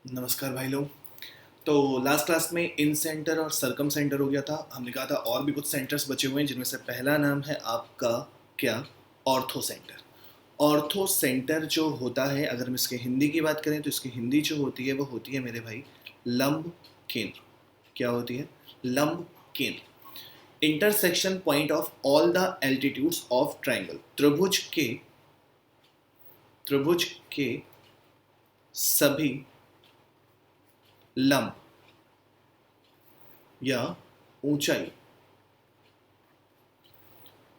नमस्कार भाई लोग। तो लास्ट क्लास में इन सेंटर और सरकम सेंटर हो गया था। हमने कहा था और भी कुछ सेंटर्स बचे हुए हैं, जिनमें से पहला नाम है आपका क्या, ऑर्थो सेंटर। ऑर्थो सेंटर जो होता है, अगर हम इसके हिंदी की बात करें तो इसकी हिंदी जो होती है वो होती है मेरे भाई लंब केंद्र। क्या होती है? लंब केंद्र। Intersection point of all the altitudes of triangle. त्रिभुज के सभी लंब या ऊंचाई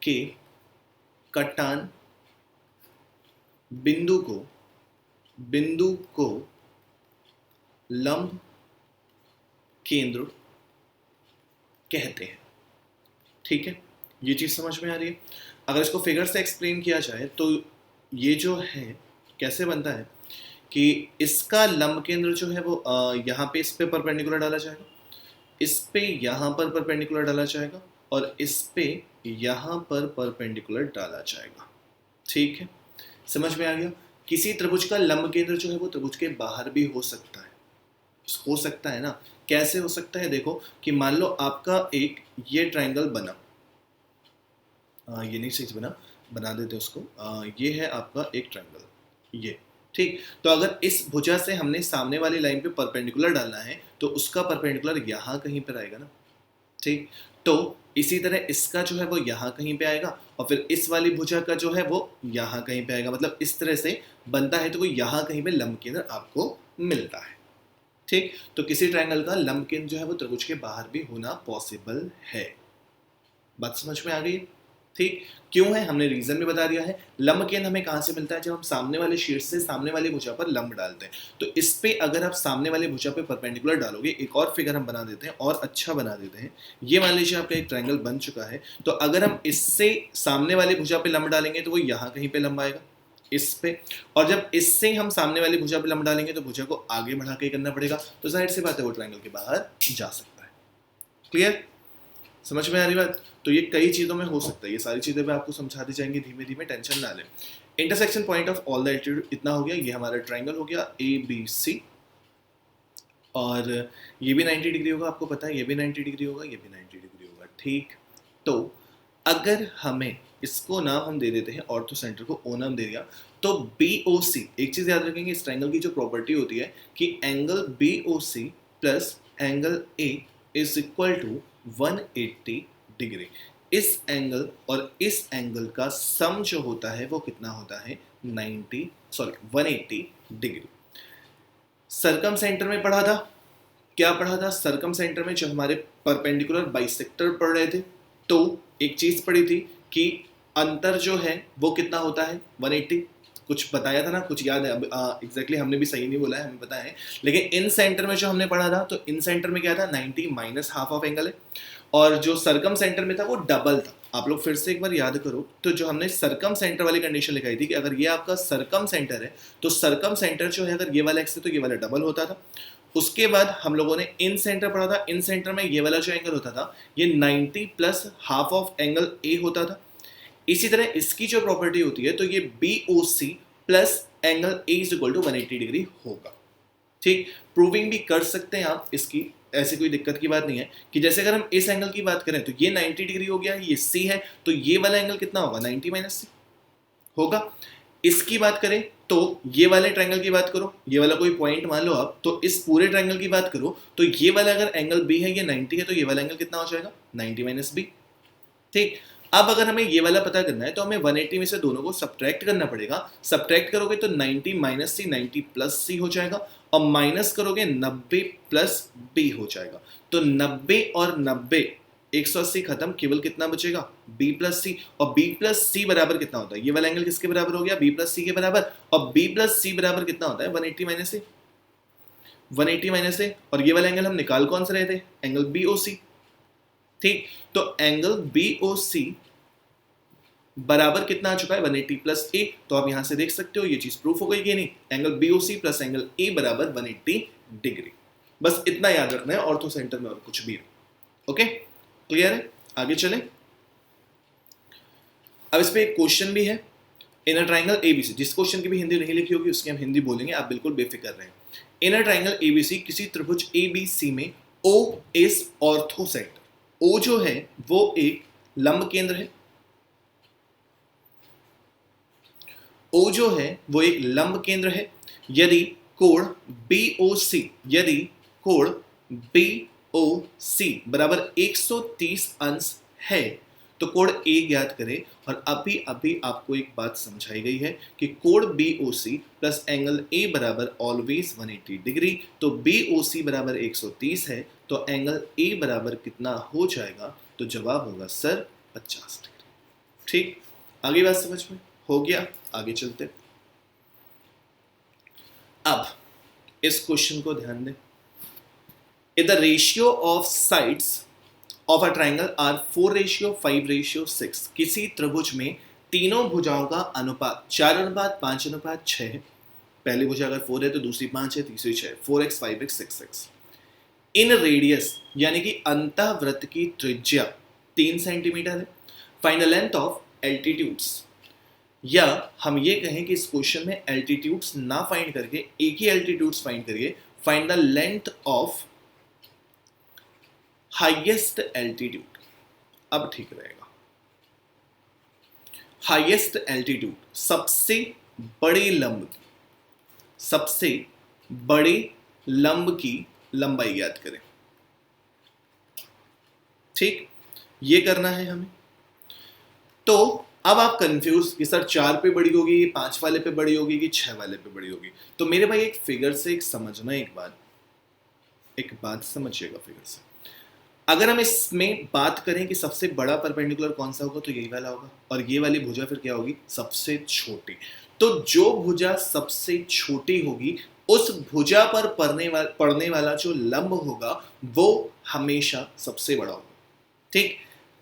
के कटान बिंदु को लंब केंद्र कहते हैं। ठीक है, ये चीज समझ में आ रही है? अगर इसको फिगर से एक्सप्लेन किया जाए तो ये जो है कैसे बनता है कि इसका लंब केंद्र जो है वो यहाँ पे इस पे परपेंडिकुलर डाला जाएगा, इस पे यहाँ पर परपेंडिकुलर डाला जाएगा और इस पे यहाँ पर परपेंडिकुलर डाला जाएगा। ठीक है, समझ में आ गया? किसी त्रिभुज का लंब केंद्र जो है वो त्रिभुज के बाहर भी हो सकता है ना। कैसे हो सकता है? देखो कि मान लो आपका एक ये ट्रायंगल बना, ये नहीं सही से बना देते उसको। ये है आपका एक ट्रायंगल, ये। ठीक, तो अगर इस भुजा से हमने सामने वाली लाइन पे परपेंडिकुलर डालना है तो उसका परपेंडिकुलर यहाँ कहीं पर आएगा ना। ठीक, तो इसी तरह इसका जो है वो यहाँ कहीं पे आएगा और फिर इस वाली भुजा का जो है वो यहाँ कहीं पे आएगा। मतलब इस तरह से बनता है, तो वो यहाँ कहीं पे लंब केंद्र आपको मिलता है। ठीक, तो किसी ट्रायंगल का लंब केंद्र जो है वो त्रिभुज के बाहर भी होना पॉसिबल है। बात समझ में आ गई? ठीक, क्यों है हमने रीजन भी बता दिया है। लंब केंद्र हमें कहां से मिलता है? जब हम सामने वाले शीर्ष से सामने वाली भुजा पर लंब डालते हैं। तो इस पे अगर आप सामने वाली भुजा पे परपेंडिकुलर डालोगे, एक और फिगर हम बना देते हैं और अच्छा बना देते हैं। ये मान लीजिए आपका एक ट्रायंगल बन चुका है, तो अगर हम इससे सामने वाली भुजा पे लंब डालेंगे तो वो यहाँ कहीं पे लंब आएगा, इस पे। और जब इससे हम सामने वाली भुजा पे लंब डालेंगे तो भुजा को आगे बढ़ा के करना पड़ेगा, तो जाहिर सी बात है वो ट्रायंगल के बाहर जा सकता है। क्लियर? समझ में आ रही बात? तो ये कई चीज़ों में हो सकता है, ये सारी चीज़ें मैं आपको समझा दी जाएंगी धीमे धीमे, टेंशन ना लें। Intersection point of all the altitude इतना हो गया। ये हमारा ट्रायंगल हो गया ABC, और ये भी 90 डिग्री होगा, आपको पता है। ये भी 90 डिग्री होगा, ये भी 90 डिग्री होगा। ठीक, तो अगर हमें इसको नाम हम दे देते हैं, ऑर्थो सेंटर को O नाम दे दिया, तो BOC, एक चीज़ याद रखेंगे इस ट्रायंगल की जो प्रॉपर्टी होती है कि angle BOC plus angle A is equal to 180 degree. इस एंगल और इस एंगल का सम जो होता है वो कितना होता है? 180 डिग्री। सरकम सेंटर में पढ़ा था, क्या पढ़ा था? सरकम सेंटर में जब हमारे परपेंडिकुलर बाइसेक्टर पढ़ रहे थे तो एक चीज पढ़ी थी कि अंतर जो है वो कितना होता है? 180। कुछ बताया था ना, कुछ याद है? अब एग्जैक्टली हमने भी सही नहीं बोला है, हमें पता है। लेकिन इन सेंटर में जो हमने पढ़ा था, तो इन सेंटर में क्या था? 90 माइनस हाफ ऑफ एंगल है, और जो सरकम सेंटर में था वो डबल था। आप लोग फिर से एक बार याद करो, तो जो हमने सरकम सेंटर वाली कंडीशन लिखाई थी कि अगर ये आपका सरकम सेंटर है तो सरकम सेंटर जो है अगर ये वाला एक्स है तो ये वाला डबल होता था। उसके बाद हम लोगों ने इन सेंटर पढ़ा था। इन सेंटर में ये वाला जो एंगल होता था ये 90 plus half of angle A होता था। इसी तरह इसकी जो प्रॉपर्टी होती है तो ये BOC plus angle A is equal to 180 degree होगा। ठीक, प्रूविंग भी कर सकते हैं आप इसकी, ऐसी कोई दिक्कत की बात नहीं है। कि जैसे अगर हम इस एंगल की बात करें तो ये 90 डिग्री हो गया, ये C है, तो ये वाला एंगल कितना होगा? 90 माइनस C होगा। इसकी बात करें तो ये वाले ट्रायंगल की बात करो, ये वाला कोई पॉइंट मान लो आप, तो इस पूरे ट्रायंगल की बात करो तो ये वाला अगर एंगल B है, ये 90 है, तो ये वाला एंगल कितना हो जाएगा? 90 माइनस B। ठीक, अब अगर हमें ये वाला पता करना है तो हमें 180 में से दोनों को सब्ट्रैक्ट करना पड़ेगा। सब्ट्रैक्ट करोगे तो 90 माइनस C 90 प्लस C हो जाएगा, और माइनस करोगे 90 प्लस B हो जाएगा। तो 90 और 90 180 खत्म, केवल कितना बचेगा? B plus C। और B प्लस C बराबर कितना होता है? ये वाला एंगल किसके बराबर हो गया? B प्लस C के बराबर। और B प्लस C बराबर कितना होता है? 180 माइनस C। 180 माइनस C, और ये वाला एंगल हम निकाल कौन से रहे थे? Angle BOC। ठीक, तो एंगल BOC बराबर कितना आ चुका है? 180 प्लस ए। तो आप यहां से देख सकते हो ये चीज प्रूफ हो गई कि नहीं? एंगल BOC प्लस एंगल ए बराबर 180 डिग्री। बस इतना याद रखना है ऑर्थो सेंटर में, और कुछ भी। ओके, क्लियर है? आगे चलें। अब इस पे एक क्वेश्चन भी है। इन अ ट्रायंगल ABC, जिस क्वेश्चन की भी हिंदी नहीं लिखी होगी उसकी हम हिंदी बोलेंगे, आप बिल्कुल बेफिक्र रहें। इन अ ट्राइंगल एबीसी, किसी त्रिभुज एबीसी में ओ इज ऑर्थो सेंटर। ओ जो है वो एक लंब केंद्र है, ओ जो है वो एक लंब केंद्र है। यदि कोण BOC, यदि कोण BOC बराबर 130 अंश है तो कोण A ज्ञात करें। और अभी अभी आपको एक बात समझाई गई है कि कोण BOC प्लस एंगल A बराबर ऑलवेज 180 डिग्री। तो BOC बराबर 130 है तो एंगल A बराबर कितना हो जाएगा? तो जवाब होगा सर 50 डिग्री। ठीक, आगे बात समझ में हो गया? आगे चलते। अब इस क्वेश्चन को ध्यान दें। If the ratio of sides of a triangle are 4:5:6, किसी त्रिभुज में तीनों भुजाओं का अनुपात 4:5:6 है। पहली भुजा अगर 4 है तो दूसरी 5 है, तीसरी 6, 4x 5x 6x। इन रेडियस यानी कि अंतःवृत्त की त्रिज्या 3 सेंटीमीटर है। Find the length of altitudes, या हम ये कहें कि इस क्वेश्चन में एल्टीट्यूड्स ना फाइंड करके एक ही एल्टीट्यूड्स फाइंड करिए। Find the length of highest altitude. अब ठीक रहेगा। हाईएस्ट एल्टीट्यूड, सबसे बड़े लंब की, सबसे बड़े लंब की लंबाई ज्ञात करें। ठीक, ये करना है हमें। तो अब आप कंफ्यूज कि सर 4 पे बड़ी होगी, 5 वाले पे बड़ी होगी कि 6 वाले पे बड़ी होगी। तो मेरे भाई एक फिगर से एक समझना, एक बात समझिएगा फिगर से। अगर हम इसमें बात करें कि सबसे बड़ा परपेंडिकुलर कौन सा होगा तो यही वाला होगा, और ये वाली भुजा फिर क्या होगी? सबसे छोटी। तो जो भुजा सबसे छोटी होगी उस भुजा पर पड़ने वाला जो लंब होगा वो हमेशा सबसे बड़ा होगा। ठीक,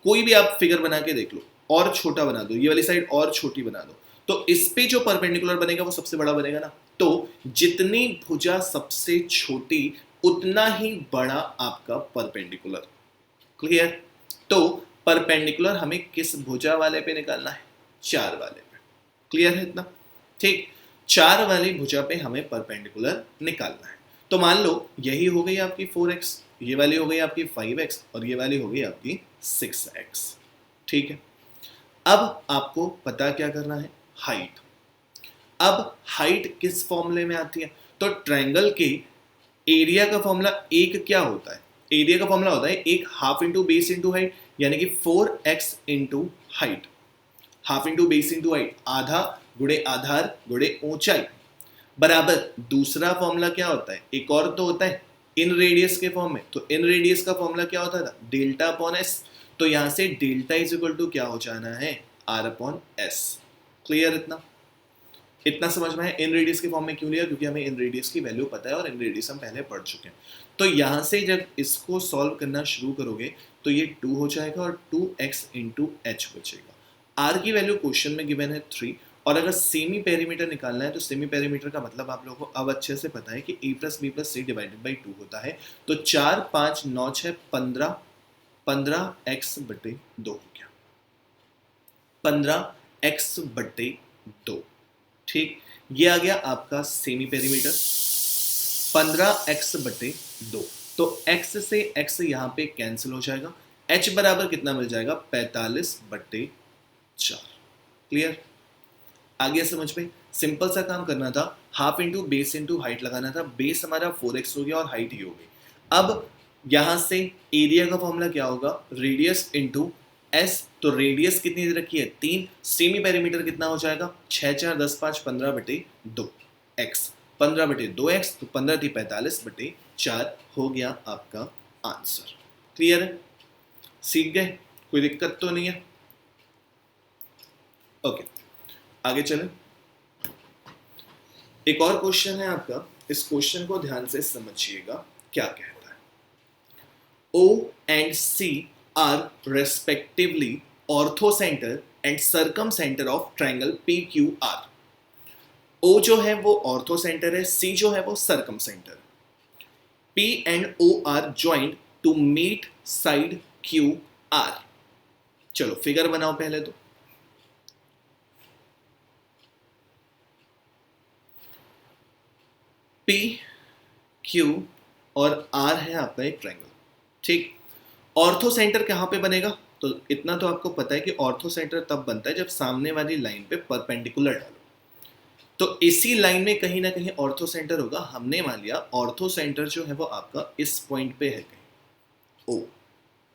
कोई भी आप फिगर बना के देख लो, और छोटा बना दो, ये वाली साइड और छोटी बना दो, तो इस पे जो परपेंडिकुलर बनेगा वो सबसे बड़ा बनेगा ना। तो जितनी भुजा सबसे छोटी उतना ही बड़ा आपका परपेंडिकुलर। क्लियर? तो परपेंडिकुलर हमें किस भुजा वाले पे निकालना है? 4 वाले पे। क्लियर है इतना? ठीक, 4 वाली भुजा पे हमें परपेंडिकुलर निकालना है। तो मान लो यही हो गई आपकी 4x, ये वाली हो गई आपकी 5x, और ये वाली हो गई आपकी 6x। ठीक है, अब आपको पता क्या करना है? हाइट। अब हाइट किस फॉर्मूले में आती है? तो ट्रायंगल के एरिया का फॉर्मूला एक क्या होता है? एरिया का फॉर्मूला होता है एक half into base into height, यानी कि 4x into height. Half into base into height, आधा गुणे आधार गुणे ऊंचाई, बराबर दूसरा फॉर्मूला क्या होता है? एक और तो होता है इन रेडियस के फॉर्म में। तो इन रेडियस का फॉर्मूला क्या होता था? Delta upon S. तो यहां से डेल्टा इज इक्वल टू क्या हो जाना है? R upon S. क्लियर? इतना समझ में है? इन रेडियस के फॉर्म में क्यों लिया? क्योंकि हमें इन रेडियस की वैल्यू पता है और इन रेडियस हम पहले पढ़ चुके हैं। तो यहां से जब इसको सॉल्व करना शुरू करोगे तो ये 2 हो जाएगा और 2x इंटू एच बचेगा। आर की वैल्यू क्वेश्चन में गिवन है 3, और अगर सेमी पेरीमीटर निकालना है तो सेमी पेरीमीटर का मतलब आप लोगों को अब अच्छे से पता है कि a plus B plus C divided by 2 होता है। तो 4 5 9 6 15, 15x बटे 2 हो गया, 15x बटे 2। ठीक, ये आ गया आपका सेमी पेरीमीटर 15x बटे 2। तो x से x यहां पे कैंसिल हो जाएगा। h बराबर कितना मिल जाएगा? 45 बटे 4। क्लियर? आगे समझ में? सिंपल सा काम करना था, half into base into height लगाना था। बेस हमारा 4x हो गया और हाइट ही हो गई। अब यहां से एरिया का फॉर्मूला क्या होगा? Radius into S. तो रेडियस कितनी दे रखी है? 3। सेमी पेरीमीटर कितना हो जाएगा? 6 4 10 5 15 बटे 2 x, 15 बटे 2x, तो 15 थी 45 बटे 4 हो गया आपका आंसर। क्लियर है? सीख गए? कोई दिक्कत तो नहीं है? ओके, आगे चलें। एक और क्वेश्चन है आपका, इस क्वेश्चन को ध्यान से समझिएगा क्या कहता है। O and C are respectively orthocenter and circumcenter of triangle PQR। O जो है वो ऑर्थोसेंटर है, C जो है वो सर्कमसेंटर। P and O are joined to meet side QR। चलो फिगर बनाओ पहले तो। P Q और R है आपका एक ट्रायंगल, ठीक। ऑर्थो सेंटर कहाँ पे बनेगा, तो इतना तो आपको पता है कि ऑर्थो सेंटर तब बनता है जब सामने वाली लाइन पे परपेंडिकुलर डालो, तो इसी लाइन में कहीं ना कहीं ऑर्थो सेंटर होगा। हमने मान लिया ऑर्थो सेंटर जो है वो आपका इस पॉइंट पे है कहीं ओ,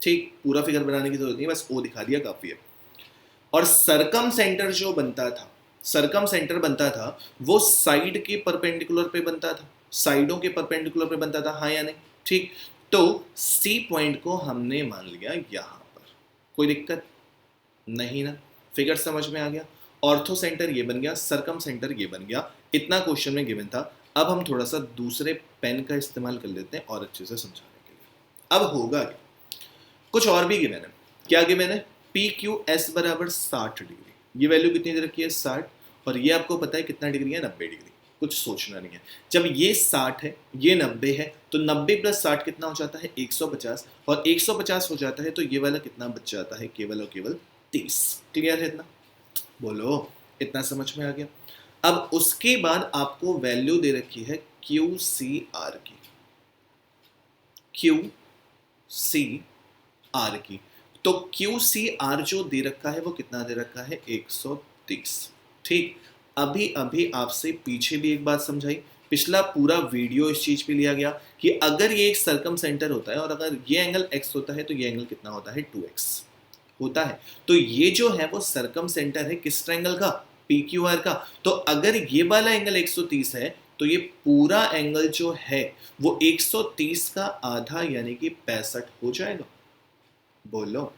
ठीक। पूरा फिगर बनाने की जरूरत नहीं, बस ओ दिखा दिया काफी है। और सरकम सेंटर जो बनता था, सरकम सेंटर बनता था वो साइड के परपेंडिकुलर पे बनता था, साइडों के परपेंडिकुलर पे बनता था, हाँ या नहीं, ठीक। तो सी पॉइंट को हमने मान लिया यहां पर, कोई दिक्कत नहीं ना, फिगर समझ में आ गया। ऑर्थो सेंटर ये बन गया, सरकम सेंटर ये बन गया, इतना क्वेश्चन में गिवन था। अब हम थोड़ा सा दूसरे पेन का इस्तेमाल कर लेते हैं और अच्छे से समझाने के लिए। अब होगा क्या, कुछ और भी गिवन है। क्या गिवन है, पी क्यू एस बराबर 60 डिग्री, ये वैल्यू कितनी दे रखी है 60, और ये आपको पता है कितना डिग्री है 90 डिग्री, कुछ सोचना नहीं है। जब ये 60 है ये 90 है तो 90 प्लस 60 कितना हो जाता है 150, और 150 हो जाता है तो ये वाला कितना बच जाता है, केवल और केवल 30। क्लियर है इतना, बोलो इतना समझ में आ गया। अब उसके बाद आपको वैल्यू दे रखी है क्यू सी आर की, क्यू सी आर की, तो क्यू सी आर जो दे रखा है वो कितना दे रखा है 130, ठीक। अभी अभी आपसे पीछे भी एक बात समझाई, पिछला पूरा वीडियो इस चीज पे लिया गया कि अगर ये एक सर्कम सेंटर होता है और अगर ये एंगल x होता है तो ये एंगल कितना होता है 2x होता है। तो ये जो है वो सरकम सेंटर है किस ट्रायंगल का, PQR का। तो अगर ये वाला एंगल 130 है तो ये पूरा एंगल जो है वो 130 का आधा यानी कि 65 हो जाएगा। बोलो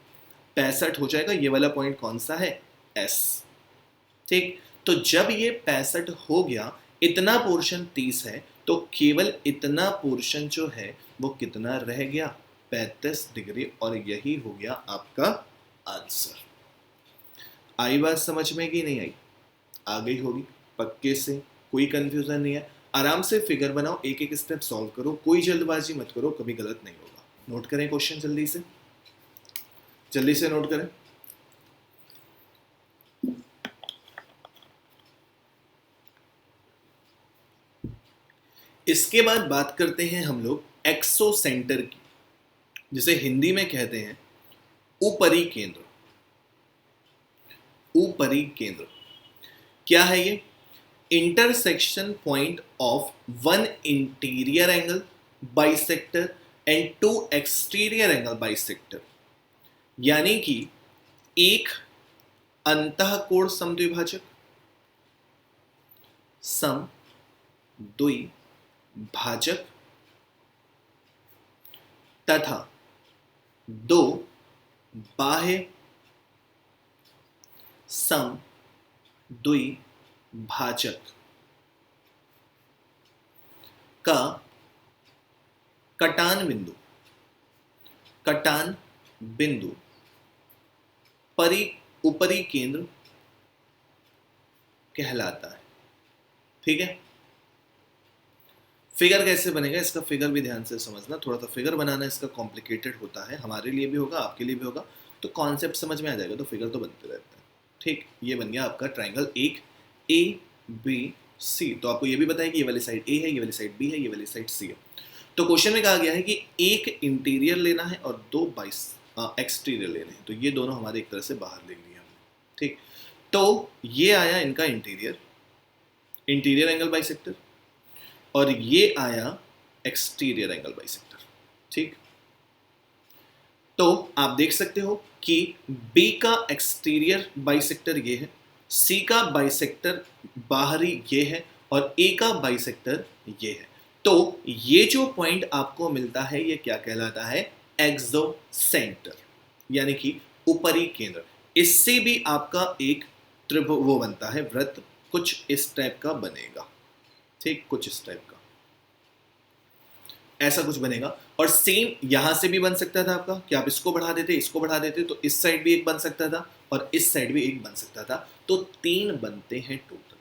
65 हो जाएगा। ये वाला पॉइंट कौन सा है, S, ठीक। तो जब ये 65 हो गया, इतना पोर्शन 30 है, तो केवल इतना पोर्शन जो है वो कितना रह गया 35 डिग्री, और यही हो गया आपका आंसर। आई बात समझ में कि नहीं आई, आ गई होगी पक्के से, कोई कंफ्यूजन नहीं है। आराम से फिगर बनाओ, एक एक स्टेप सॉल्व करो, कोई जल्दबाजी मत करो, कभी गलत नहीं होगा। नोट करें क्वेश्चन जल्दी से, जल्दी से नोट करें। इसके बाद बात करते हैं हम लोग एक्सोसेंटर की, जिसे हिंदी में कहते हैं ऊपरी केंद्र। ऊपरी केंद्र क्या है ये, intersection point of one interior angle bisector and two exterior angle bisector, यानी कि एक अंतःकोण समद्विभाजक, समद्विभाजक तथा दो बाह्य समद्विभाजक का कटान बिंदु ऊपरी केंद्र कहलाता है, ठीक है। फिगर कैसे बनेगा, इसका फिगर भी ध्यान से समझना, थोड़ा सा फिगर बनाना इसका कॉम्प्लिकेटेड होता है, हमारे लिए भी होगा आपके लिए भी होगा, तो कॉन्सेप्ट समझ में आ जाएगा तो फिगर तो बनते रहते हैं, ठीक। ये बन गया आपका ट्रायंगल एक ABC, तो आपको ये भी बताया कि ये वाली साइड A है, ये वाली साइड B है, ये वाली साइड C है। तो क्वेश्चन में कहा गया है कि एक इंटीरियर लेना है और दो एक्सटीरियर लेने हैं, तो ये दोनों हमारे एक तरह से बाहर ले लिया हमने, ठीक। तो ये आया इनका इंटीरियर एंगल बाइसेक्टर, और ये आया एक्सटीरियर एंगल बाइसेक्टर, ठीक। तो आप देख सकते हो कि B का एक्सटीरियर बाइसेक्टर ये है, C का बाइसेक्टर बाहरी ये है, और A का बाइसेक्टर ये है। तो ये जो पॉइंट आपको मिलता है ये क्या कहलाता है, एक्सोसेंटर, यानी कि ऊपरी केंद्र। इससे भी आपका एक त्रिभुज बनता है, वृत्त कुछ इस टाइप का बनेगा, ठीक, कुछ इस टाइप का ऐसा कुछ बनेगा। और सेम यहां से भी बन सकता था आपका कि आप इसको बढ़ा देते, इसको बढ़ा देते, तो इस साइड भी एक बन सकता था और इस साइड भी एक बन सकता था, तो 3 बनते हैं टोटल,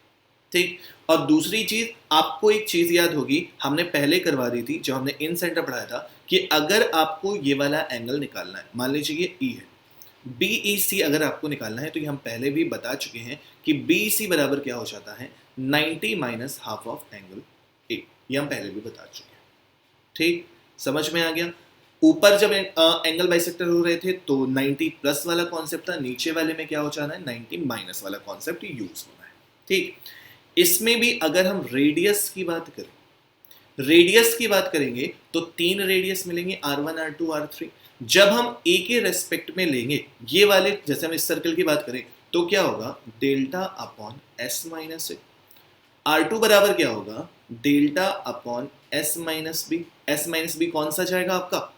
ठीक। और दूसरी चीज, आपको एक चीज याद होगी, हमने पहले करवा दी थी जब हमने इन सेंटर पढ़ाया था, कि अगर आपको ये वाला एंगल निकालना है, मान लीजिए ये E है, BEC अगर आपको निकालना है, तो ये हम पहले भी बता चुके हैं कि BEC बराबर क्या हो जाता है 90 minus half of angle A, ये हम पहले भी बता चुके हैं, ठीक, समझ में आ गया। ऊपर जब एंगल बाइसेक्टर हो रहे थे तो 90 प्लस वाला कॉन्सेप्ट था, नीचे वाले में क्या हो जाना है, 90 माइनस वाला कॉन्सेप्ट यूज होना है। ठीक, इसमें भी अगर हम रेडियस की बात करें, रेडियस की बात करेंगे तो 3 रेडियस मिलेंगे, R1 R2 R3। जब हम ए के रेस्पेक्ट में लेंगे ये वाले, जैसे हम इस सर्कल की बात करें तो क्या होगा, delta upon S minus A. R2 बराबर क्या होगा, delta upon S minus B. S minus B कौन सा जाएगा आपका,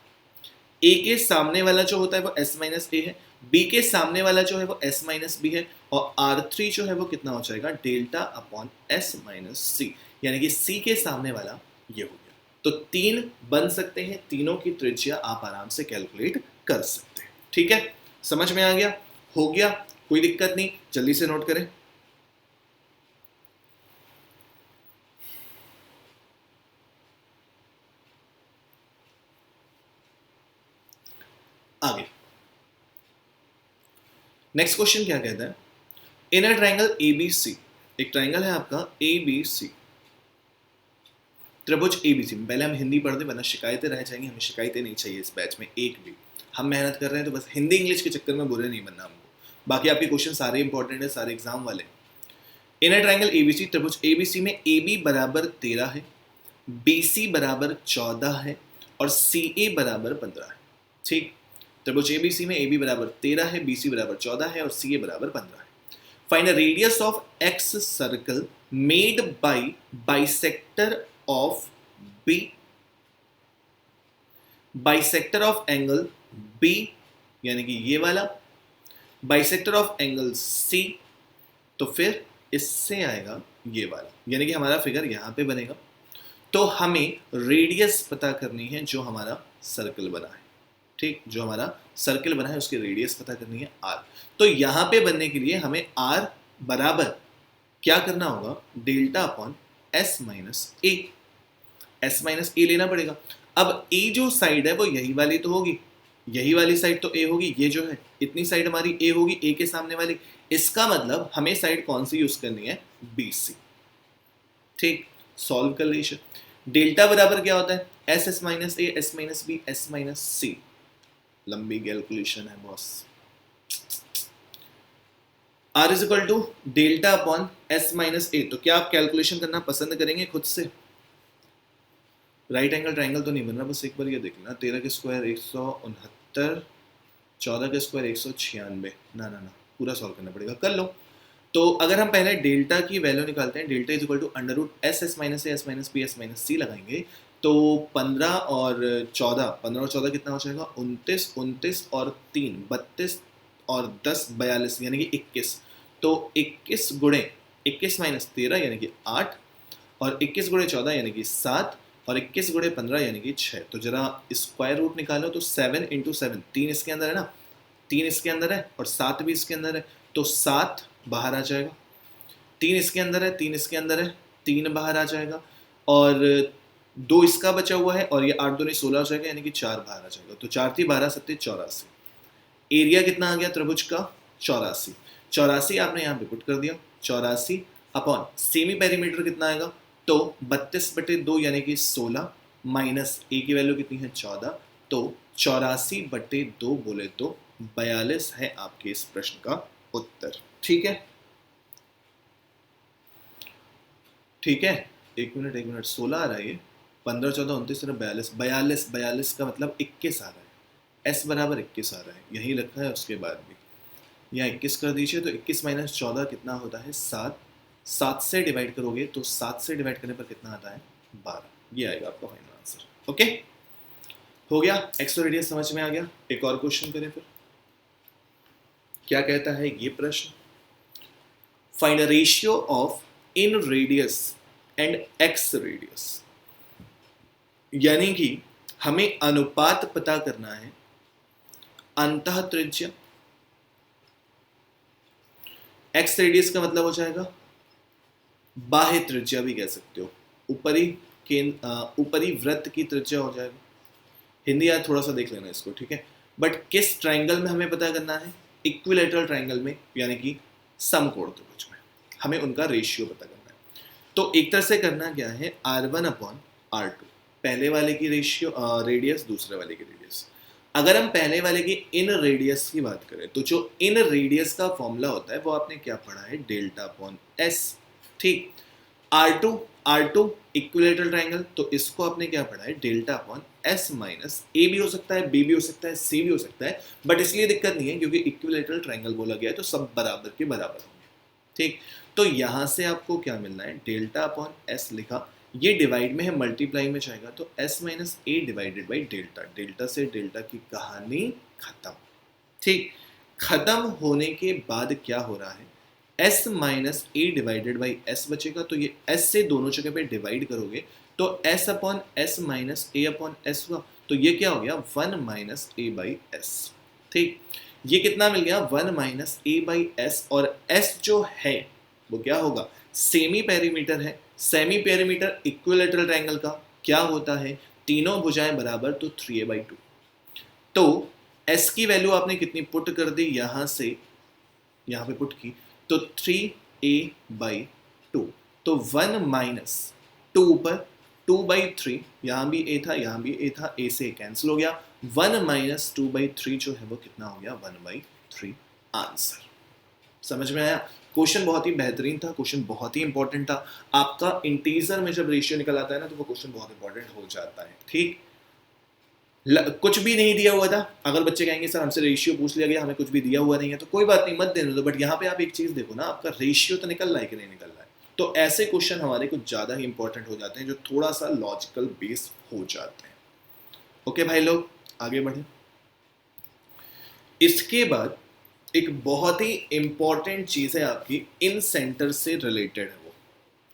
ए के सामने वाला जो होता है वो एस माइनस ए है, बी के सामने वाला जो है वो एस माइनस बी है, और R3 जो है वो कितना हो जाएगा, डेल्टा अपॉन एस माइनस सी, यानी कि सी के सामने वाला ये हो गया। तो 3 बन सकते हैं, तीनों की त्रिज्या आप आराम से कैलकुलेट कर सकते हैं। ठीक है, समझ में आ गया, हो गया, कोई दिक्कत नहीं, जल्दी से नोट करें। आगे नेक्स्ट क्वेश्चन क्या कहता है, इन अ ट्राइंगल एबीसी, एक ट्राइंगल है आपका एबीसी, त्रिभुज एबीसी। पहले हम हिंदी पढ़ दें वरना शिकायतें रह जाएंगी, हमें शिकायतें नहीं चाहिए इस बैच में एक भी। हम मेहनत कर रहे हैं तो बस हिंदी इंग्लिश के चक्कर में बुरे नहीं बनना हमको, बाकी आपके क्वेश्चन सारे इंपॉर्टेंट है, सारे एग्जाम वाले। इन अ ट्राइंगल एबीसी, त्रिभुज एबीसी में AB बराबर 13 है, BC बराबर 14 है और CA बराबर 15 है। ठीक, त्रिभुज एबीसी में AB बराबर 13 है, BC बराबर 14 है और CA बराबर 15 है। Find the radius of X circle made by bisector of B, bisector of angle B यानी कि ये वाला, बाइसेक्टर ऑफ एंगल C, तो फिर इससे आएगा ये वाला, यानी कि हमारा फिगर यहां पे बनेगा। तो हमें रेडियस पता करनी है जो हमारा सर्कल बना है। ठीक, जो हमारा सर्कल बना है उसकी रेडियस पता करनी है r। तो यहां पे बनने के लिए हमें r बराबर क्या करना होगा, डेल्टा अपॉन s माइनस ए, s माइनस ए लेना पड़ेगा। अब ए जो साइड है वो यही वाली तो होगी, यही वाली साइड तो ए होगी, ये जो है इतनी साइड हमारी ए होगी, ए के सामने वाली, इसका मतलब हमें साइड कौन सी यूज करनी है, BC। ठीक, सॉल्व कर लीजिए। डेल्टा बराबर क्या होता है, S minus A, S minus B, S minus C. लंबी कैलकुलेशन है boss. R is equal to delta upon S minus A. तो क्या आप कैलकुलेशन करना पसंद करेंगे खुद से, राइट एंगल ट्राइंगल तो नहीं बन रहा, बस एक बार ये देख लेना, 13 के स्क्वायर 169, 14 के स्क्वायर 196, ना ना ना, पूरा सॉल्व करना पड़ेगा, कर लो। तो अगर हम पहले डेल्टा की वैल्यू निकालते हैं, delta is equal to under root S, S minus A, S minus B, S minus C लगाएंगे तो 15 और 14 कितना हो जाएगा, 29, 29 और 3 32 और 10 42 यानी कि 21। तो 21 गुणे 21 माइनस 13 यानी कि 8 और 21 गुणे 14 यानी कि 7 और 21 गुणे 15 यानी कि 6। तो जरा स्क्वायर रूट निकालो तो 7 इंटू 7, 3 इसके अंदर है ना, 3 इसके अंदर है और 7 भी इसके अंदर है, तो 7 बाहर आ जाएगा, 3 इसके अंदर है, 3 इसके अंदर है, 3 बाहर आ जाएगा और 2 इसका बचा हुआ है और ये 8 2 16 हो जाएगा यानी कि 4 बाहर आ जाएगा। तो 4 3 12 7 84। एरिया कितना आ गया त्रिभुज का, 84। 84 आपने यहाँ पे पुट कर दिया, 84 अपॉन सेमी पेरीमीटर कितना आएगा, तो 32/2 यानी कि 16 माइनस ए की वैल्यू कितनी है 14, तो 84/2 बोले तो 42 है आपके इस प्रश्न का उत्तर। ठीक है, ठीक है, एक मिनट 16 आ रहा है, ये 15 14 29 42 42 42 का मतलब 21 आ रहा है, s बराबर 21 आ रहा है, यही रखा है उसके बाद भी, यहाँ 21 कर दीजिए तो 21 माइनस 14 कितना होता है 7, 7 से डिवाइड करोगे तो 7 से डिवाइड करने पर कितना आता है 12, ये आएगा आपका फाइनल आंसर। ओके, हो गया, एक्स रेडियस समझ में आ गया। एक और क्वेश्चन करें फिर, क्या कहता है ये प्रश्न, find a ratio of in radius and x radius, यानी कि हमें अनुपात पता करना है अंतः त्रिज्या, एक्स रेडियस का मतलब हो जाएगा बाह्य त्रिज्या भी कह सकते हो, ऊपरी वृत्त की त्रिज्या हो जाएगा। हिंदी यार थोड़ा सा देख लेना इसको, ठीक है। बट किस ट्राइंगल में हमें पता करना है, इक्विलैटरल ट्राइंगल में यानी कि समकोण त्रिभुज में हमें उनका रेशियो पता करना है। तो एक तरह से करना क्या है, R1 अपॉन R2, पहले वाले की रेशियो रेडियस, दूसरे वाले की रेडियस। अगर हम पहले वाले की इन रेडियस की बात करें तो जो इन रेडियस का फॉर्मूला होता है वो आपने क्या पढ़ा है, डेल्टा अपॉन एस। ठीक, R2 इक्विलेटरल ट्रायंगल, तो इसको आपने क्या पढ़ा है, डेल्टा अपॉन एस माइनस ए भी हो सकता है, बी भी हो सकता है, सी भी हो सकता है, बट इसलिए दिक्कत नहीं है क्योंकि इक्विलेटरल ट्रायंगल बोला गया है तो सब बराबर के बराबर होंगे। ठीक, तो यहां से आपको क्या मिलना है, डेल्टा अपॉन एस लिखा, ये डिवाइड में है, मल्टीप्लाई में जाएगा तो S minus A divided by delta, delta से डेल्टा की कहानी खत्म। ठीक, खत्म होने के बाद क्या हो रहा है, s minus A divided by S बचेगा, तो ये s से दोनों जगह पे डिवाइड करोगे तो s अपॉन एस माइनस ए अपॉन एस हुआ, तो ये क्या हो गया 1 माइनस ए बाई एस। ठीक, ये कितना मिल गया 1 माइनस ए बाई एस, और s जो है वो क्या होगा, सेमी पेरीमीटर है, सेमी पेरीमीटर इक्विलेटरल ट्रायंगल का क्या होता है, तीनों भुजाएं बराबर तो 3a/2। तो s की वैल्यू आपने कितनी पुट कर दी, यहां से यहां पे पुट की तो 3a/2, तो 1 माइनस 2 ऊपर 2/3, यहां भी a था यहां भी a था, a से कैंसिल हो गया, 1 माइनस 2/3 जो है वो कितना हो गया 1/3 आंसर। समझ में आया? क्वेश्चन बहुत ही बेहतरीन था, क्वेश्चन बहुत ही इंपॉर्टेंट था। आपका इंटीजर में जब रेशियो निकल आता है ना तो वो क्वेश्चन बहुत इंपॉर्टेंट हो जाता है। ठीक, कुछ भी नहीं दिया हुआ था, अगर बच्चे कहेंगे सर हमसे रेशियो पूछ लिया गया, हमें कुछ भी दिया हुआ नहीं है, तो कोई बात नहीं, मत देने दो, बट यहाँ पे आप एक चीज देखो ना, आपका रेशियो तो निकल रहा है कि नहीं निकल रहा है। तो ऐसे क्वेश्चन हमारे कुछ ज्यादा ही इंपॉर्टेंट हो जाते हैं जो थोड़ा सा लॉजिकल बेस हो जाते हैं। ओके भाई लोग, आगे बढ़े। इसके बाद एक बहुत ही इंपॉर्टेंट चीज है आपकी, इन सेंटर से रिलेटेड है वो।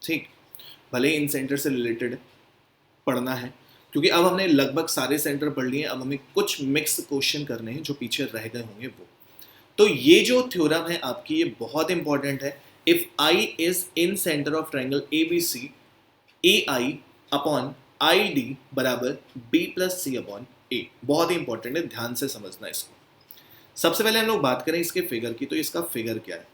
ठीक, भले इन सेंटर से रिलेटेड पढ़ना है क्योंकि अब हमने लगभग सारे सेंटर पढ़ लिए, अब हमें कुछ मिक्स क्वेश्चन करने हैं जो पीछे रह गए होंगे वो। तो ये जो थ्योरम है आपकी, ये बहुत इंपॉर्टेंट है। If I is in centre of triangle A B C, A I upon I D बराबर B plus C upon A, बहुत ही इंपॉर्टेंट है, ध्यान से समझना इसको। सबसे पहले हम लोग बात करें इसके फिगर की, तो इसका फिगर क्या है,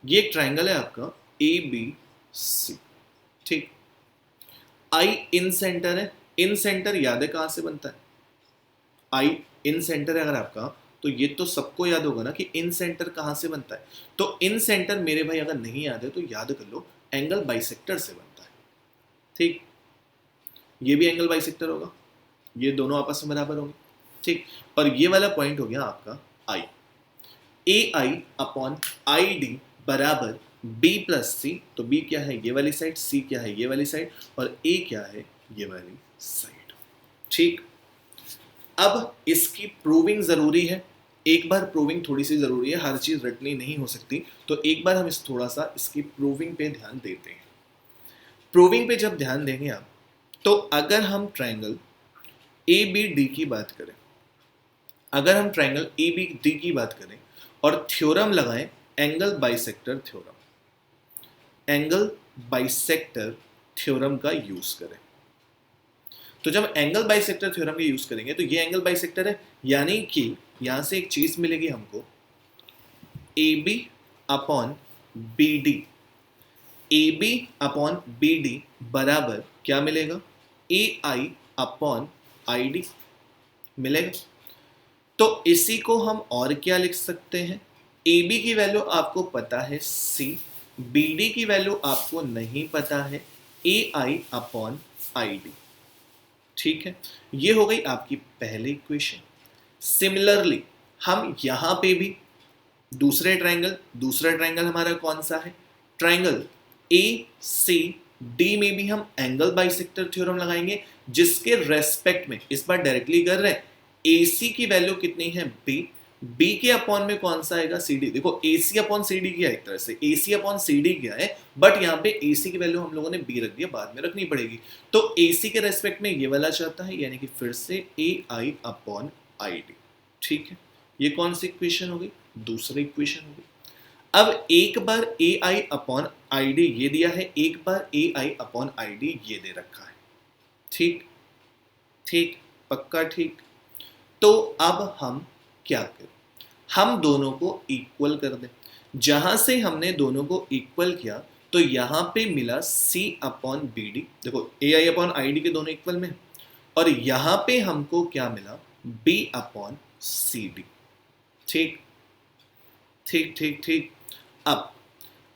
ये एक ट्रायंगल है आपका ए बी सी। ठीक, आई इन सेंटर है, इन सेंटर याद है कहां से बनता है, आई इन सेंटर है अगर आपका, तो ये तो सबको याद होगा ना कि इन सेंटर कहां से बनता है। तो इन सेंटर मेरे भाई अगर नहीं याद है तो याद कर लो, एंगल बाइसेक्टर से बनता है। ठीक, ये भी एंगल बाइसेक्टर होगा, ये दोनों आपस में बराबर होंगे। ठीक, और ये वाला पॉइंट हो गया आपका आई, ए आई अपॉन आई डी बराबर बी प्लस सी, तो बी क्या है ये वाली साइड, सी क्या है ये वाली साइड, और ए क्या है ये वाली साइड। ठीक, अब इसकी प्रूविंग जरूरी है, एक बार प्रूविंग थोड़ी सी जरूरी है, हर चीज रटनी नहीं हो सकती, तो एक बार हम थोड़ा सा इसकी प्रूविंग पे ध्यान देते हैं। प्रूविंग पे जब ध्यान देंगे आप, तो अगर हम ट्रायंगल ए बी डी की बात करें, अगर हम ट्रायंगल ए बी डी की बात करें और थ्योरम लगाएं angle bisector theorem, angle bisector theorem का यूज करें, तो जब एंगल बाइसेक्टर थ्योरम का यूज करेंगे तो ये एंगल बाइसेक्टर है, यानी कि यहां से एक चीज मिलेगी हमको, A B upon B D, A B upon B D बराबर क्या मिलेगा, ए आई अपॉन आई डी मिलेगा। तो इसी को हम और क्या लिख सकते हैं, ए बी की वैल्यू आपको पता है सी, बी डी की वैल्यू आपको नहीं पता है, ए आई अपॉन आई डी। ठीक है, ये हो गई आपकी पहली इक्वेशन। सिमिलरली हम यहां पे भी दूसरा ट्रायंगल हमारा कौन सा है, ट्रायंगल ए सी डी में भी हम एंगल बाइसेक्टर थ्योरम लगाएंगे, जिसके रेस्पेक्ट में इस बार डायरेक्टली कर रहे हैं, AC की वैल्यू कितनी है B के अपॉन में कौन सा आएगा CD। देखो AC अपॉन CD किया एक तरह से, AC अपॉन CD किया है, बट यहाँ पे AC की वैल्यू हम लोगों ने B रख दिया, बाद में रखनी पड़ेगी। तो AC के रेस्पेक्ट में ये वाला चाहता है, यानी कि फिर से AI अपॉन ID। ठीक है, ये कौन सी इक्वेशन हो गई, दूसरी इक्वेशन हो गई। अब एक बार AI अपॉन ID ये दिया है, एक बार AI अपॉन ID ये दे रखा है। ठीक ठीक, पक्का ठीक। तो अब हम क्या करें, हम दोनों को इक्वल कर दें। जहां से हमने दोनों को इक्वल किया तो यहाँ पे मिला C अपॉन बी डी, देखो ए आई अपॉन आई डी के दोनों इक्वल में, और यहाँ पे हमको क्या मिला, B अपॉन सी डी। ठीक ठीक ठीक ठीक। अब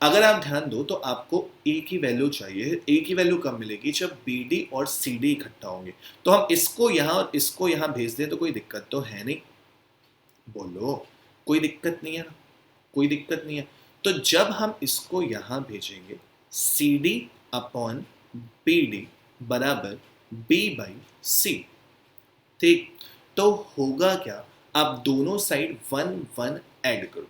अगर आप ध्यान दो तो आपको ए की वैल्यू चाहिए। ए की वैल्यू कब मिलेगी, जब बी डी और सी डी इकट्ठा होंगे। तो हम इसको यहाँ और इसको यहाँ भेज दें तो कोई दिक्कत तो है नहीं, बोलो कोई दिक्कत नहीं है ना, कोई दिक्कत नहीं है। तो जब हम इसको यहाँ भेजेंगे C D upon B D बराबर बी बाई सी, ठीक। तो होगा क्या, आप दोनों साइड 1 1 ऐड कर दो,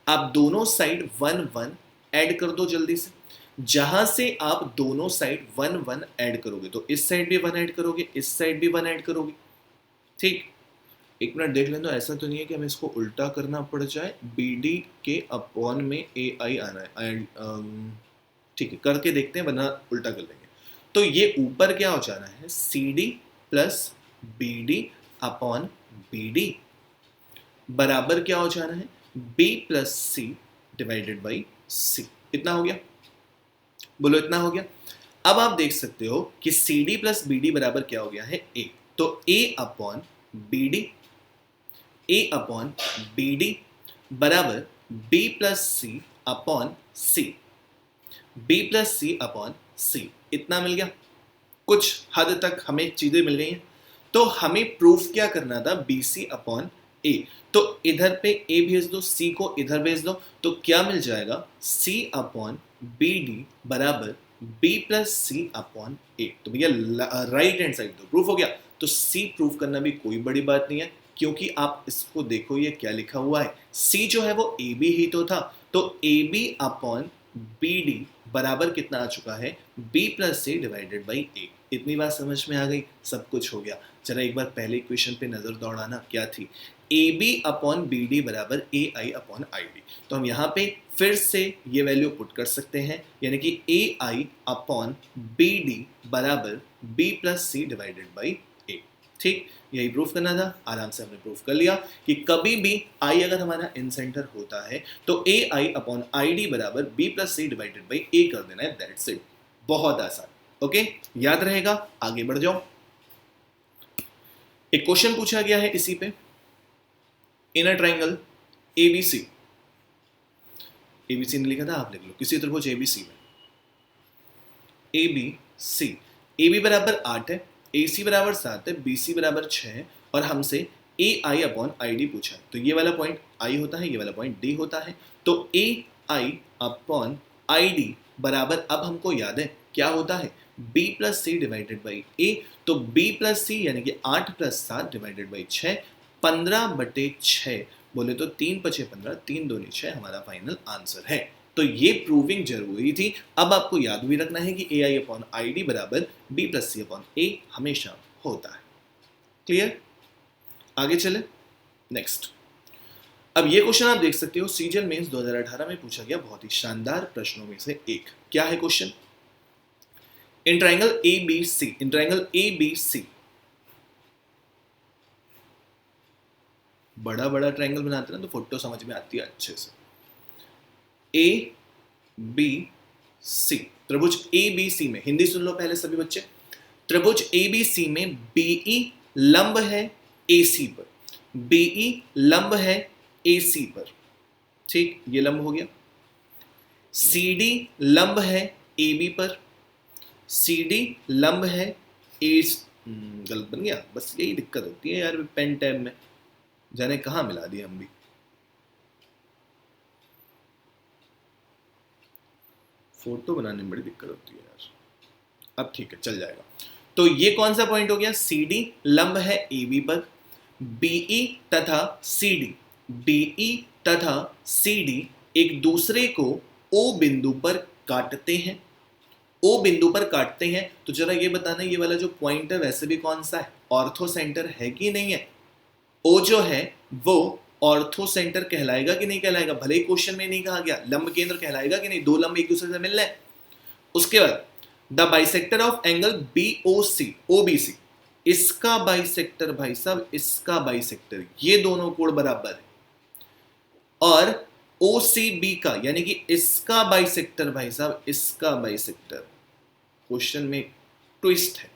आप दोनों साइड 1 1 ऐड कर दो जल्दी से। जहां से आप दोनों साइड 1 1 ऐड करोगे तो इस साइड भी 1 ऐड करोगे, इस साइड भी 1 ऐड करोगे, ठीक। एक मिनट देख लें तो ऐसा तो नहीं है कि हमें इसको उल्टा करना पड़ जाए, बी डी के अपॉन में ए आई आना है, ठीक है करके देखते हैं वरना उल्टा कर लेंगे। तो ये ऊपर क्या हो जाना है, C D plus B D upon B D बराबर क्या हो जाना है, B plus C divided by C. इतना हो गया, बोलो इतना हो गया। अब आप देख सकते हो कि C D plus B D बराबर क्या हो गया है, ए। तो A upon B D, A upon B D बराबर B plus C upon C, B plus C upon C. इतना मिल गया, कुछ हद तक हमें चीजें मिल गई हैं। तो हमें प्रूफ क्या करना था, बी सी अपॉन ए। तो इधर पे ए भेज दो, सी को इधर भेज दो, तो क्या मिल जाएगा, सी अपॉन बी डी बराबर बी प्लस सी अपॉन ए। तो भैया राइट हैंड साइड दो, प्रूफ हो गया। तो सी प्रूफ करना भी कोई बड़ी बात नहीं है, क्योंकि आप इसको देखो ये क्या लिखा हुआ है, सी जो है वो ए बी ही तो था। तो A B upon B D बराबर कितना आ चुका है, B plus C divided by A. इतनी बात समझ में आ गई, सब कुछ हो गया। चला एक बार पहले इक्वेशन पे नजर दौड़ाना, क्या थी, A B upon B D बराबर A I upon I D. तो हम यहाँ पे फिर से ये वैल्यू पुट कर सकते हैं, यानी कि A I upon B D बराबर B plus C divided by A. ठीक, यही प्रूफ करना था, आराम से हमने प्रूफ कर लिया कि कभी भी आई अगर हमारा इन सेंटर होता है तो A I upon I D बराबर B plus C divided by A कर देना है, दैट्स इट। बहुत आसान, ओके, याद रहेगा। आगे बढ़ जाओ। एक क्वेश्चन पूछा गया है इसी पे, इन अ ट्राइंगल एबीसी, एबीसी ने लिखा था, आप लिख लो, किसी त्रिभुज एबीसी में ए बी सी, ए बी बराबर 8 है, ए सी बराबर 7 है, बी सी बराबर 6 है, और हमसे ए आई अपॉन आई डी पूछा है। तो ये वाला पॉइंट आई होता है, ये वाला पॉइंट डी होता है। तो A I upon I D बराबर, अब हमको याद है क्या होता है, b plus C divided by A. तो b प्लस सी यानी कि 8 प्लस 7 डिवाइडेड बाई 6, 15/6 बोले तो 3 × 6 15, 3 दूनी 6 हमारा फाइनल आंसर है। तो ये प्रूविंग जरूरी थी। अब आपको याद भी रखना है कि A I upon I D बराबर बी प्लस सी अपॉन ए हमेशा होता है। क्लियर, आगे चले नेक्स्ट। अब ये क्वेश्चन आप देख सकते हो, सीजीएल मेंस 2018 में पूछा गया बहुत ही शानदार प्रश्नों में से एक। क्या है question, in triangle ABC, in triangle ABC, बड़ा बड़ा ट्राइंगल बनाते हैं ना तो फोटो समझ में आती है अच्छे से। ABC, त्रिभुज ABC में, हिंदी सुन लो पहले सभी बच्चे, त्रिभुज ABC में BE लंब है AC पर, BE लंब है AC पर, ठीक, ये लंब हो गया। CD लंब है AB पर, CD लंब है ए, गलत बन गया, बस यही दिक्कत होती है यार पेन टैब में, जाने कहाँ मिला दिया हम भी। फोटो बनाने में बड़ी दिक्कत होती है यार। अब ठीक है, चल जाएगा। तो ये कौन सा पॉइंट हो गया, CD लंब है AB पर, BE तथा CD, BE तथा CD एक दूसरे को O बिंदु पर काटते हैं, O बिंदु पर काटते हैं। तो जरा ये बताना, ये वाला जो पॉइंट है वैसे भी कौन सा है, ऑर्थो सेंटर है कि नहीं है। O जो है वो ऑर्थो सेंटर कहलाएगा कि नहीं कहलाएगा, भले ही क्वेश्चन में नहीं कहा गया, लंब केंद्र कहलाएगा कि नहीं, दो लंब एक दूसरे से मिल रहे हैं। उसके बाद the bisector of angle BOC OBC, इसका बाइसेक्टर भाई साहब, इसका बाइसेक्टर, ये दोनों कोण बराबर है। और OCB का, यानी कि इसका बाइसेक्टर भाई साहब, इसका बाइसेक्टर, क्वेश्चन में ट्विस्ट है,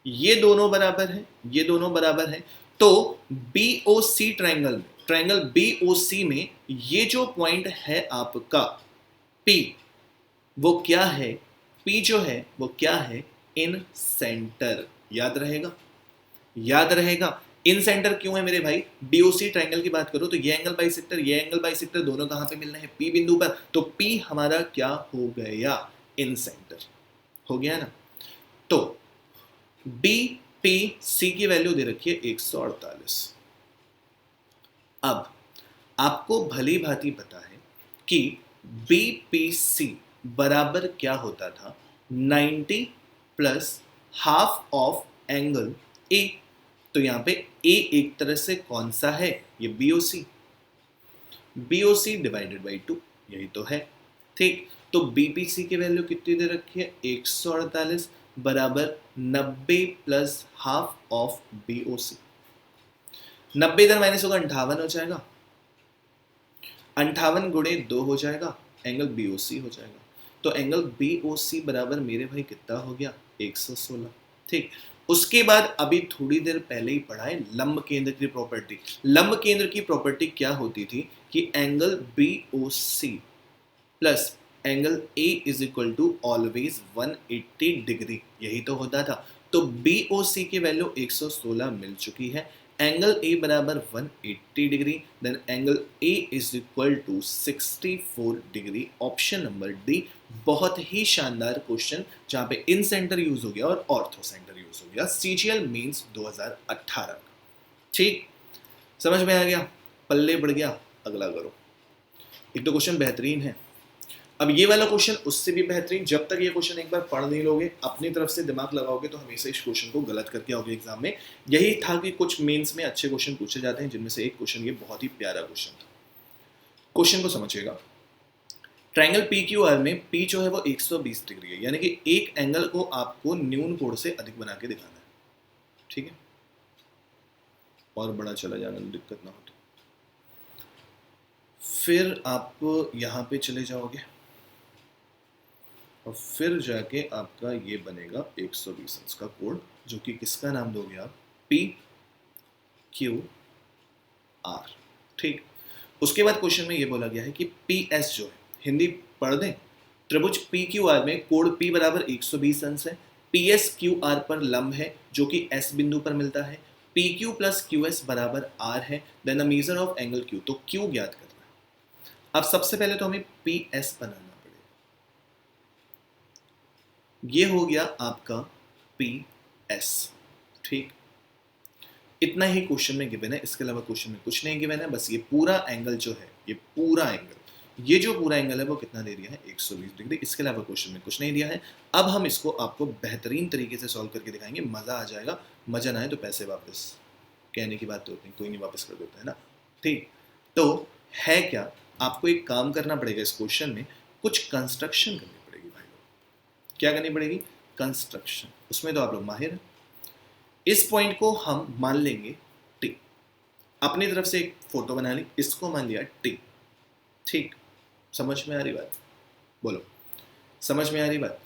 ये दोनों बराबर है, ये दोनों बराबर है, तो BOC ट्रायंगल में, ट्रायंगल BOC में ये जो पॉइंट है आपका P, वो क्या है, P जो है वो क्या है, इन सेंटर। याद रहेगा, याद रहेगा। इन सेंटर क्यों है मेरे भाई, BOC ट्रायंगल की बात करो तो ये एंगल बाइसेक्टर, ये एंगल बाइसेक्टर दोनों कहां पे मिल रहे हैं, P बिंदु पर, तो P हमारा क्या हो गया, इन सेंटर हो गया ना। तो BPC की वैल्यू दे रखी है 148। अब आपको भली भांति पता है कि BPC बराबर क्या होता था, 90 plus half of angle A। तो यहां पे A एक तरह से कौन सा है, ये BOC, BOC डिवाइडेड बाई 2, यही तो है, ठीक। तो BPC की वैल्यू कितनी दे रखी है, 148 बराबर 90 प्लस हाफ ऑफ BOC। 90 इधर माइनस होगा, 58 हो जाएगा, 58 गुणे 2 हो जाएगा, एंगल BOC हो जाएगा। तो एंगल BOC बराबर मेरे भाई कितना हो गया, 116, ठीक। उसके बाद अभी थोड़ी देर पहले ही पढ़ा है लंब केंद्र की प्रॉपर्टी। लंब केंद्र की प्रॉपर्टी क्या होती थी कि angle BOC plus angle A is equal to always 180 degree, यही तो होता था। तो BOC की वैल्यू 116 मिल चुकी है, एंगल A बराबर 180 degree, then angle A is equal to 64 degree. Option number D बहुत ही शानदार क्वेश्चन, जहां पे इन सेंटर यूज हो गया और ऑर्थो सेंटर यूज हो गया, CGL मेंस 2018। ठीक, समझ में आ गया, पल्ले बढ़ गया। अगला करो, एक तो क्वेश्चन बेहतरीन है। अब ये वाला क्वेश्चन उससे भी बेहतरीन, जब तक ये क्वेश्चन एक बार पढ़ नहीं लोगे, अपनी तरफ से दिमाग लगाओगे तो हमेशा इस क्वेश्चन को गलत करके आओगे एग्जाम में। यही था कि कुछ मेंस में अच्छे क्वेश्चन पूछे जाते हैं, जिनमें से एक क्वेश्चन ये बहुत ही प्यारा क्वेश्चन था। क्वेश्चन को समझिएगा, ट्रायंगल PQR में P जो है वो 120 डिग्री है, यानी कि एक एंगल को आपको न्यून कोण से अधिक बना के दिखाना है, ठीक है। और बड़ा चला जाना, दिक्कत ना हो तो फिर आप यहां पे चले जाओगे और फिर जाके आपका ये बनेगा 120 अंश का कोण, जो कि किसका नाम दोगे आप, PQR, ठीक। उसके बाद क्वेश्चन में ये बोला गया है कि PS जो है, हिंदी पढ़ दें, त्रिभुज PQR में कोण P बराबर 120 अंश है, PS QR पर लंब है जो कि S बिंदु पर मिलता है, PQ प्लस QS बराबर R है, then the measure of angle Q, तो Q ज्ञात करना है। अब सबसे पहले तो हमें PS बनाना पड़ेगा, ये हो गया आपका PS, ठीक। इतना ही क्वेश्चन में गिवन है, इसके अलावा क्वेश्चन में कुछ नहीं गिवन है। बस ये पूरा एंगल जो है, ये पूरा एंगल, ये जो पूरा एंगल है वो कितना दे दिया है, 120 डिग्री। इसके अलावा क्वेश्चन में कुछ नहीं दिया है। अब हम इसको आपको बेहतरीन तरीके से सॉल्व करके दिखाएंगे, मजा आ जाएगा। मजा ना आए तो पैसे वापस, कहने की बात तो होती है, कोई नहीं वापस कर देता है ना, ठीक। तो है क्या, आपको एक काम करना पड़ेगा, इस क्वेश्चन में कुछ कंस्ट्रक्शन करनी पड़ेगी भाई लोग। क्या करनी पड़ेगी, कंस्ट्रक्शन। उसमें तो आप लोग माहिर हैं। इस पॉइंट को हम मान लेंगे T, अपनी तरफ से एक फोटो बना ली, इसको मान लिया T, ठीक। समझ में आ रही बात, बोलो, समझ में आ रही बात।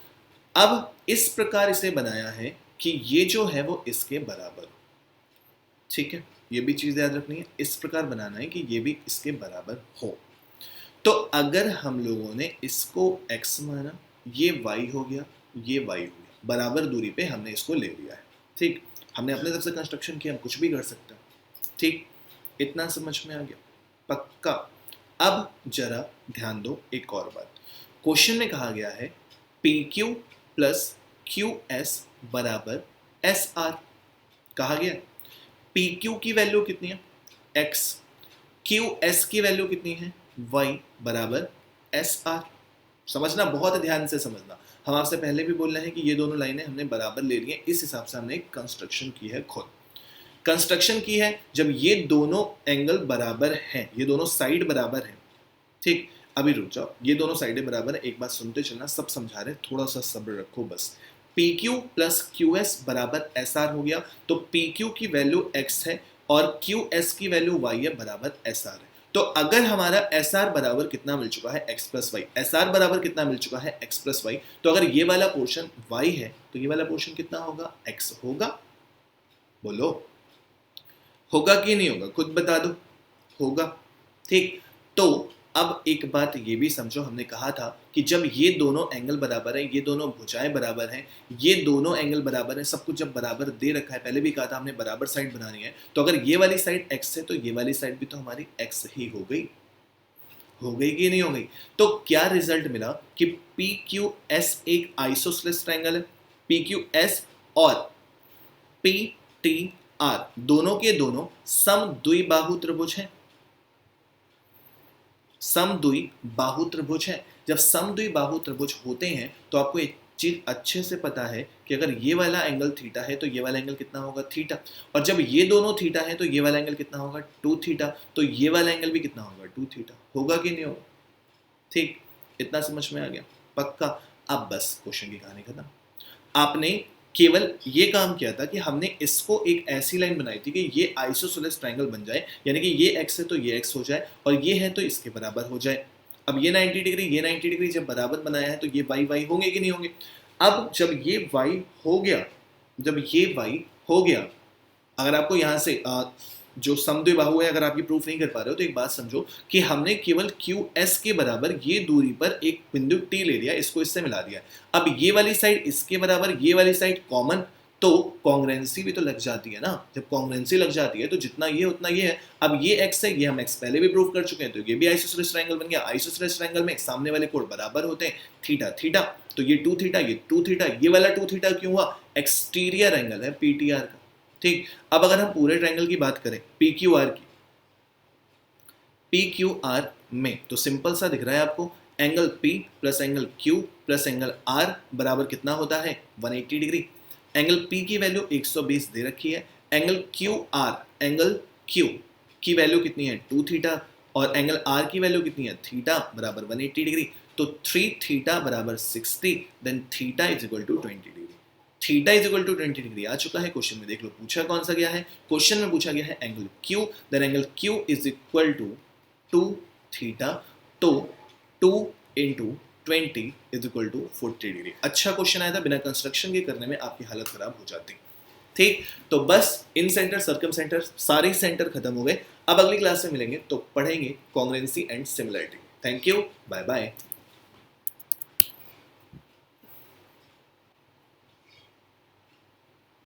अब इस प्रकार इसे बनाया है कि ये जो है वो इसके बराबर, ठीक है। ये भी चीज याद रखनी है, इस प्रकार बनाना है कि ये भी इसके बराबर हो। तो अगर हम लोगों ने इसको x माना, ये y हो गया, ये y हो गया, बराबर दूरी पे हमने इसको ले लिया है, ठीक। हमने अपने तरफ से कंस्ट्रक्शन किया, हम कुछ भी कर सकते हैं, ठीक। इतना समझ में आ गया, पक्का। अब जरा ध्यान दो एक और बात, क्वेश्चन में कहा गया है PQ प्लस QS बराबर SR, कहा गया PQ की वैल्यू कितनी है, x, QS की वैल्यू कितनी है, y बराबर SR। समझना, बहुत ध्यान से समझना। हम आपसे पहले भी बोल रहे हैं कि ये दोनों लाइनें हमने बराबर ले ली हैं, इस हिसाब से हमने एक कंस्ट्रक्शन की है, खुद कंस्ट्रक्शन की है। जब ये दोनों एंगल बराबर हैं, ये दोनों साइड बराबर हैं, ठीक। अभी रुक जाओ, ये दोनों साइडें बराबर है, एक बात सुनते चलना, सब समझा रहे, थोड़ा सा सब्र रखो बस। PQ प्लस QS बराबर SR हो गया, तो PQ की वैल्यू x है और QS की वैल्यू y है, बराबर SR है। तो अगर हमारा एस आर बराबर कितना मिल चुका है x plus Y, S R बराबर कितना मिल चुका है x प्लस वाई, तो अगर ये वाला पोर्शन y है तो ये वाला पोर्शन कितना होगा, x होगा। बोलो होगा कि नहीं होगा, खुद बता दो, होगा। ठीक, तो अब एक बात ये भी समझो, हमने कहा था कि जब ये दोनों एंगल बराबर है, ये दोनों भुजाएं बराबर हैं, ये दोनों एंगल बराबर हैं, सब कुछ जब बराबर दे रखा है, पहले भी कहा था हमने बराबर साइड बनानी है, तो अगर ये वाली साइड x है तो ये वाली साइड भी तो हमारी x ही हो गई कि नहीं हो गई। तो क्या रिजल्ट मिला कि PQS एक आइसोसेलेस ट्रायंगल है, PQS और PTR दोनों के दोनों समद्विबाहु त्रिभुज हैं, समद्विबाहु त्रिभुज है। जब समद्विबाहु त्रिभुज होते हैं तो आपको एक चीज अच्छे से पता है कि अगर ये वाला एंगल थीटा है तो ये वाला एंगल कितना होगा, थीटा, और जब ये दोनों थीटा है तो ये वाला एंगल कितना होगा, 2 थीटा, तो ये वाला एंगल भी कितना होगा, 2 थीटा, होगा कि नहीं होगा। ठीक, इतना समझ में आ गया, पक्का। अब बस क्वेश्चन की कहानी खत्म। आपने केवल ये काम किया था कि हमने इसको एक ऐसी लाइन बनाई थी कि ये आइसोसेलेस ट्रायंगल बन जाए, यानी कि ये x है तो ये x हो जाए और ये है तो इसके बराबर हो जाए। अब ये 90 डिग्री ये 90 डिग्री जब बराबर बनाया है तो ये y होंगे कि नहीं होंगे। अब जब ये y हो गया, जब ये y हो गया, अगर आपको यहाँ से जो समद्विबाहु है अगर आप ये प्रूफ नहीं कर पा रहे हो तो एक बात समझो कि हमने केवल QS के बराबर ये दूरी पर एक बिंदु T ले लिया, इसको इससे मिला दिया। अब ये वाली साइड इसके बराबर, ये वाली साइड कॉमन, तो कॉन्ग्रुएंसी भी तो लग जाती है ना। जब कॉन्ग्रुएंसी लग जाती है तो जितना ये उतना ये है। अब ये x है, ये हम x पहले भी प्रूव कर चुके हैं, तो ये भी आइसोसेलेस ट्रायंगल बन गया। आइसोसेलेस ट्रायंगल में सामने वाले कोण बराबर होते हैं, थीटा थीटा, तो ये 2 थीटा ये 2 थीटा, ये वाला 2 थीटा क्यों हुआ, एक्सटीरियर एंगल है PTR का। ठीक, अब अगर हम पूरे ट्रायंगल की बात करें PQR की, PQR में तो सिंपल सा दिख रहा है आपको, angle P plus angle Q plus angle R बराबर कितना होता है, 180 डिग्री। एंगल P की वैल्यू 120 दे रखी है, एंगल QR, एंगल Q की वैल्यू कितनी है, 2 थीटा, और एंगल R की वैल्यू कितनी है, थीटा बराबर 180 डिग्री। तो 3 थीटा बराबर 60, then theta is equal to 20 degree. Theta is equal to 20 degree आ चुका है क्वेश्चन में। देख लो पूछा कौन सा गया है, क्वेश्चन में पूछा गया है angle Q, then angle Q is equal to 2 theta, तो 2 into 20 is equal to 40 degree. अच्छा क्वेश्चन आया था, बिना कंस्ट्रक्शन के करने में आपकी हालत खराब हो जाती। ठीक, तो बस इन सेंटर सर्कम सेंटर सारे सेंटर खत्म हो गए। अब अगली क्लास में मिलेंगे तो पढ़ेंगे congruency and similarity. Thank you, bye bye.